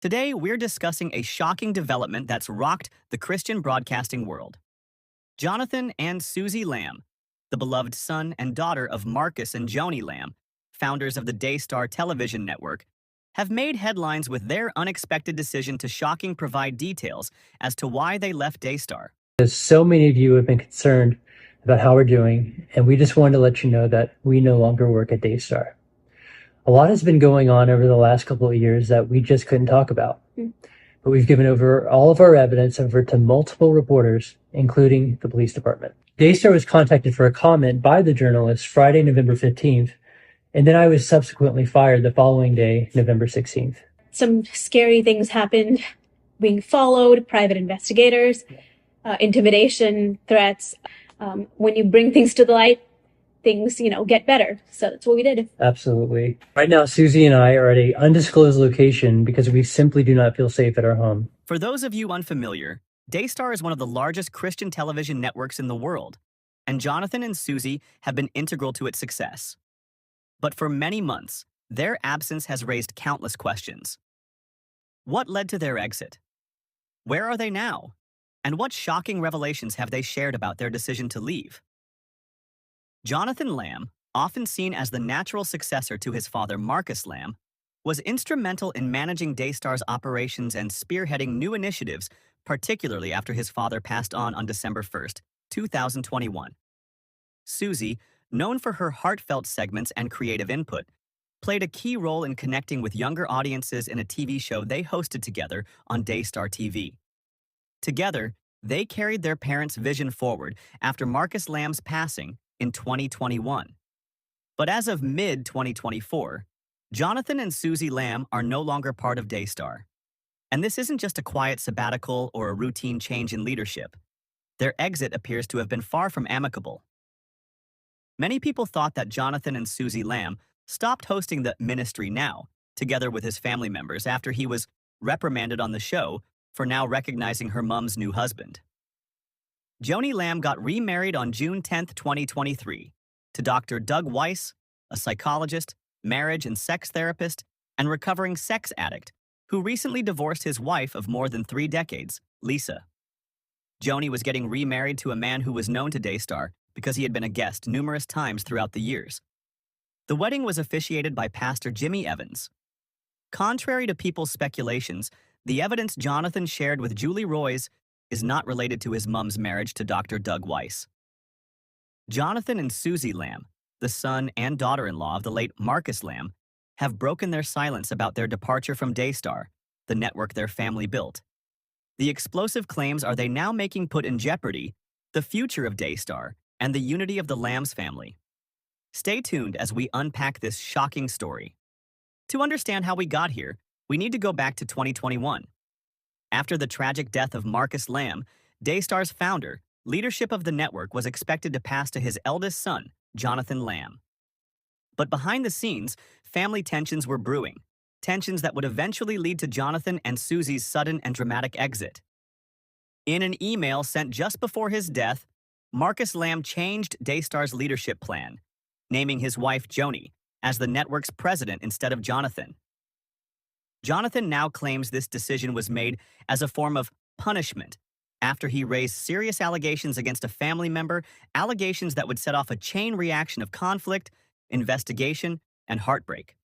Today, we're discussing a shocking development that's rocked the Christian broadcasting world. Jonathan and Suzy Lamb, the beloved son and daughter of Marcus and Joni Lamb, founders of the Daystar television network, have made headlines with their unexpected decision to shocking provide details as to why they left Daystar. Because so many of you have been concerned about how we're doing, and we just wanted to let you know that we no longer work at Daystar. A lot has been going on over the last couple of years that we just couldn't talk about. But we've given over all of our evidence over to multiple reporters, including the police department. Daystar was contacted for a comment by the journalist Friday, November 15th, and then I was subsequently fired the following day, November 16th. Some scary things happened, being followed, private investigators, intimidation, threats. When you bring things to the light, things, get better. So that's what we did. Absolutely. Right now, Suzy and I are at an undisclosed location because we simply do not feel safe at our home. For those of you unfamiliar, Daystar is one of the largest Christian television networks in the world, and Jonathan and Suzy have been integral to its success. But for many months, their absence has raised countless questions. What led to their exit? Where are they now? And what shocking revelations have they shared about their decision to leave? Jonathan Lamb, often seen as the natural successor to his father Marcus Lamb, was instrumental in managing Daystar's operations and spearheading new initiatives, particularly after his father passed on December 1st, 2021. Suzy, known for her heartfelt segments and creative input, played a key role in connecting with younger audiences in a TV show they hosted together on Daystar TV. Together, they carried their parents' vision forward after Marcus Lamb's passing in 2021. But as of mid-2024, Jonathan and Suzy Lamb are no longer part of Daystar. And this isn't just a quiet sabbatical or a routine change in leadership. Their exit appears to have been far from amicable. Many people thought that Jonathan and Suzy Lamb stopped hosting the Ministry Now, together with his family members, after he was reprimanded on the show for now recognizing her mom's new husband. Joni Lamb got remarried on June 10, 2023, to Dr. Doug Weiss, a psychologist, marriage and sex therapist, and recovering sex addict, who recently divorced his wife of more than 3 decades, Lisa. Joni was getting remarried to a man who was known to Daystar because he had been a guest numerous times throughout the years. The wedding was officiated by Pastor Jimmy Evans. Contrary to people's speculations, the evidence Jonathan shared with Julie Roys is not related to his mom's marriage to Dr. Doug Weiss. Jonathan and Suzy Lamb, the son and daughter-in-law of the late Marcus Lamb, have broken their silence about their departure from Daystar, the network their family built. The explosive claims are they now making put in jeopardy the future of Daystar and the unity of the Lambs family. Stay tuned as we unpack this shocking story. To understand how we got here, we need to go back to 2021. After the tragic death of Marcus Lamb, Daystar's founder, leadership of the network was expected to pass to his eldest son, Jonathan Lamb. But behind the scenes, family tensions were brewing, tensions that would eventually lead to Jonathan and Suzy's sudden and dramatic exit. In an email sent just before his death, Marcus Lamb changed Daystar's leadership plan, naming his wife Joni as the network's president instead of Jonathan. Jonathan now claims this decision was made as a form of punishment after he raised serious allegations against a family member, allegations that would set off a chain reaction of conflict, investigation, and heartbreak.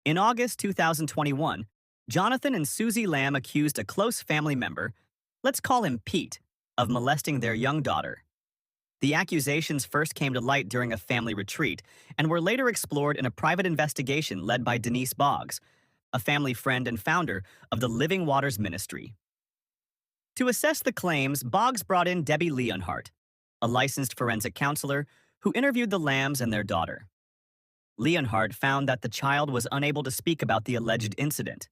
In August 2021, Jonathan and Suzy Lamb accused a close family member, let's call him Pete, of molesting their young daughter. The accusations first came to light during a family retreat and were later explored in a private investigation led by Denise Boggs, a family friend and founder of the Living Waters Ministry. To assess the claims, Boggs brought in Debbie Leonhardt, a licensed forensic counselor who interviewed the Lambs and their daughter. Leonhardt found that the child was unable to speak about the alleged incident,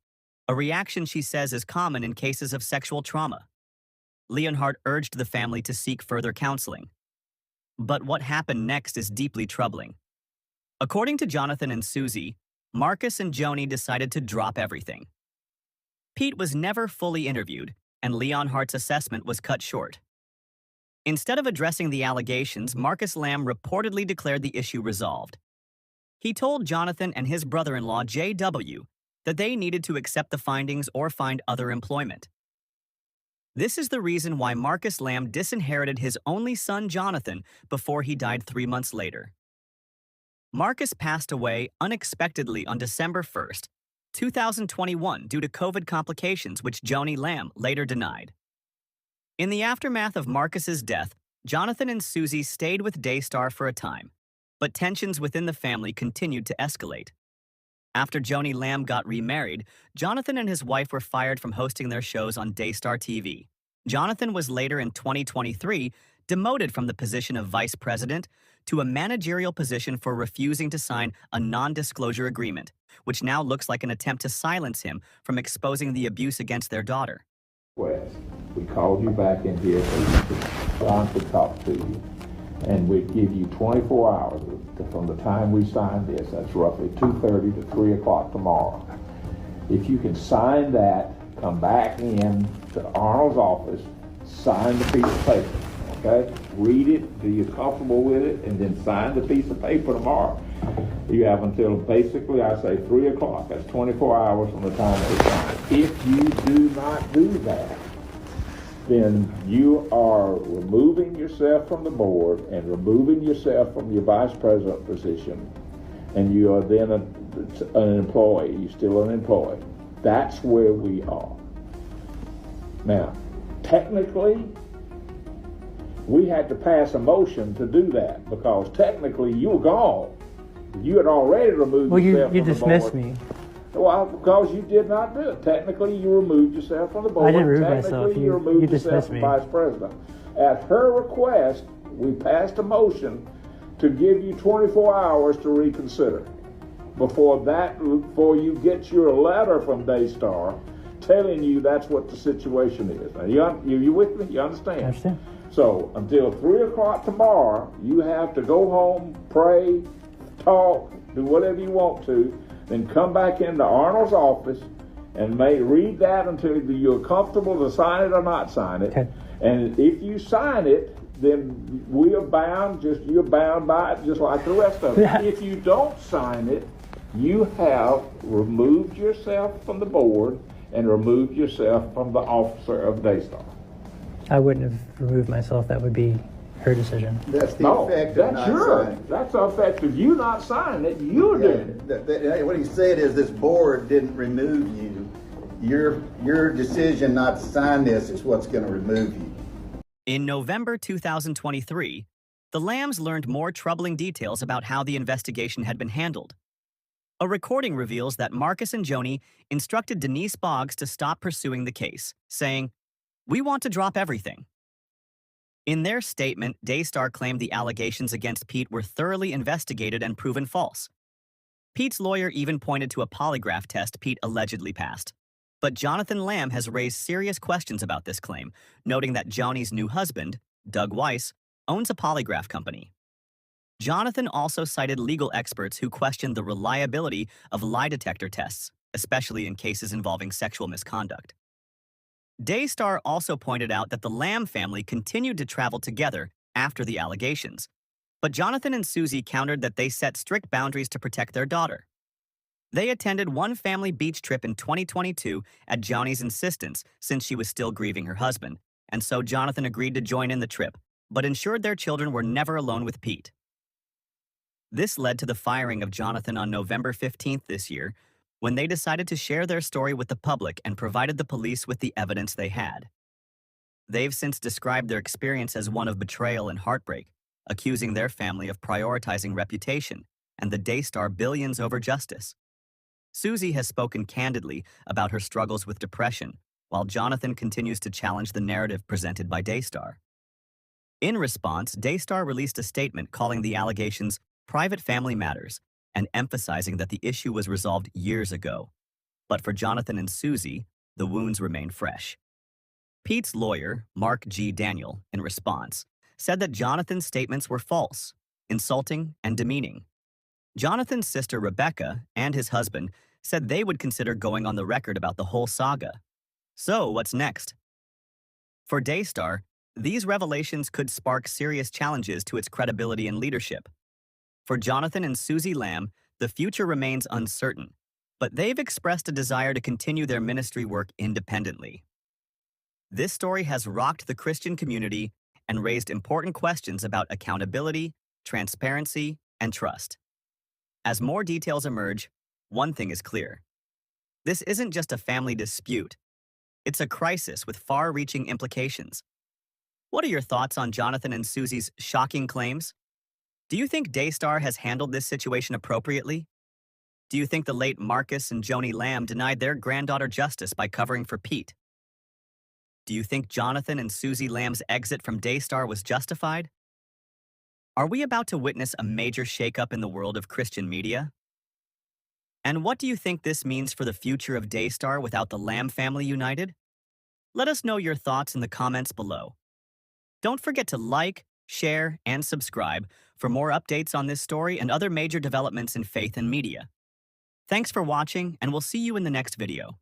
a reaction she says is common in cases of sexual trauma. Leonhardt urged the family to seek further counseling. But what happened next is deeply troubling. According to Jonathan and Suzy, Marcus and Joni decided to drop everything. Pete was never fully interviewed, and Leonhardt's assessment was cut short. Instead of addressing the allegations, Marcus Lamb reportedly declared the issue resolved. He told Jonathan and his brother-in-law, J.W., that they needed to accept the findings or find other employment. This is the reason why Marcus Lamb disinherited his only son, Jonathan, before he died 3 months later. Marcus passed away unexpectedly on December 1st, 2021 due to COVID complications, which Joni Lamb later denied. In the aftermath of Marcus's death, Jonathan and Suzy stayed with Daystar for a time, but tensions within the family continued to escalate. After Joni Lamb got remarried, Jonathan and his wife were fired from hosting their shows on Daystar TV. Jonathan was later in 2023 demoted from the position of vice president to a managerial position for refusing to sign a non-disclosure agreement, which now looks like an attempt to silence him from exposing the abuse against their daughter. We called you back in here so John could talk to you, and we'd give you 24 hours from the time we signed this. That's roughly 2:30 to 3 o'clock tomorrow. If you can sign that, come back in to Arnold's office, sign the piece of paper, okay? Read it, be you comfortable with it, and then sign the piece of paper tomorrow. You have until basically, I say 3 o'clock. That's 24 hours from the time they sign it. If you do not do that, then you are removing yourself from the board and removing yourself from your vice president position, and you are then an employee. You're still an employee. That's where we are. Now, technically, we had to pass a motion to do that because technically you were gone. You had already removed yourself you from the board. dismissed me. Well, because you did not do it. Technically, you removed yourself from the board. I didn't remove myself. Technically, You removed dismissed yourself from me. vice president. At her request, we passed a motion to give you 24 hours to reconsider. Before you get your letter from Daystar telling you that's what the situation is. Now, you with me? You understand? I understand. So until 3 o'clock tomorrow, you have to go home, pray, talk, do whatever you want to, then come back into Arnold's office and read that until you're comfortable to sign it or not sign it. Okay. And if you sign it, then we are bound, you're bound by it just like the rest of it. If you don't sign it, you have removed yourself from the board and removed yourself from the officer of Daystar. I wouldn't have removed myself. That would be her decision. That's the effect of not signing. That's the effect of you not signing it. You're doing it. What he said is this board didn't remove you. Your decision not to sign this is what's going to remove you. In November 2023, the Lambs learned more troubling details about how the investigation had been handled. A recording reveals that Marcus and Joni instructed Denise Boggs to stop pursuing the case, saying, "We want to drop everything." In their statement, Daystar claimed the allegations against Pete were thoroughly investigated and proven false. Pete's lawyer even pointed to a polygraph test Pete allegedly passed. But Jonathan Lamb has raised serious questions about this claim, noting that Joni's new husband, Doug Weiss, owns a polygraph company. Jonathan also cited legal experts who questioned the reliability of lie detector tests, especially in cases involving sexual misconduct. Daystar also pointed out that the Lamb family continued to travel together after the allegations, but Jonathan and Suzy countered that they set strict boundaries to protect their daughter. They attended one family beach trip in 2022 at Joni's insistence since she was still grieving her husband, and so Jonathan agreed to join in the trip, but ensured their children were never alone with Pete. This led to the firing of Jonathan on November 15th this year, when they decided to share their story with the public and provided the police with the evidence they had. They've since described their experience as one of betrayal and heartbreak, accusing their family of prioritizing reputation and the Daystar billions over justice. Suzy has spoken candidly about her struggles with depression, while Jonathan continues to challenge the narrative presented by Daystar. In response, Daystar released a statement calling the allegations private family matters and emphasizing that the issue was resolved years ago. But for Jonathan and Suzy, the wounds remain fresh. Pete's lawyer, Mark G. Daniel, in response, said that Jonathan's statements were false, insulting, and demeaning. Jonathan's sister Rebecca and his husband said they would consider going on the record about the whole saga. So, what's next? For Daystar, these revelations could spark serious challenges to its credibility and leadership. For Jonathan and Suzy Lamb, the future remains uncertain, but they've expressed a desire to continue their ministry work independently. This story has rocked the Christian community and raised important questions about accountability, transparency, and trust. As more details emerge, one thing is clear. This isn't just a family dispute. It's a crisis with far-reaching implications. What are your thoughts on Jonathan and Suzy's shocking claims? Do you think Daystar has handled this situation appropriately? Do you think the late Marcus and Joni Lamb denied their granddaughter justice by covering for Pete? Do you think Jonathan and Suzy Lamb's exit from Daystar was justified? Are we about to witness a major shakeup in the world of Christian media? And what do you think this means for the future of Daystar without the Lamb family united? Let us know your thoughts in the comments below. Don't forget to like, share, and subscribe for more updates on this story and other major developments in faith and media. Thanks for watching, and we'll see you in the next video.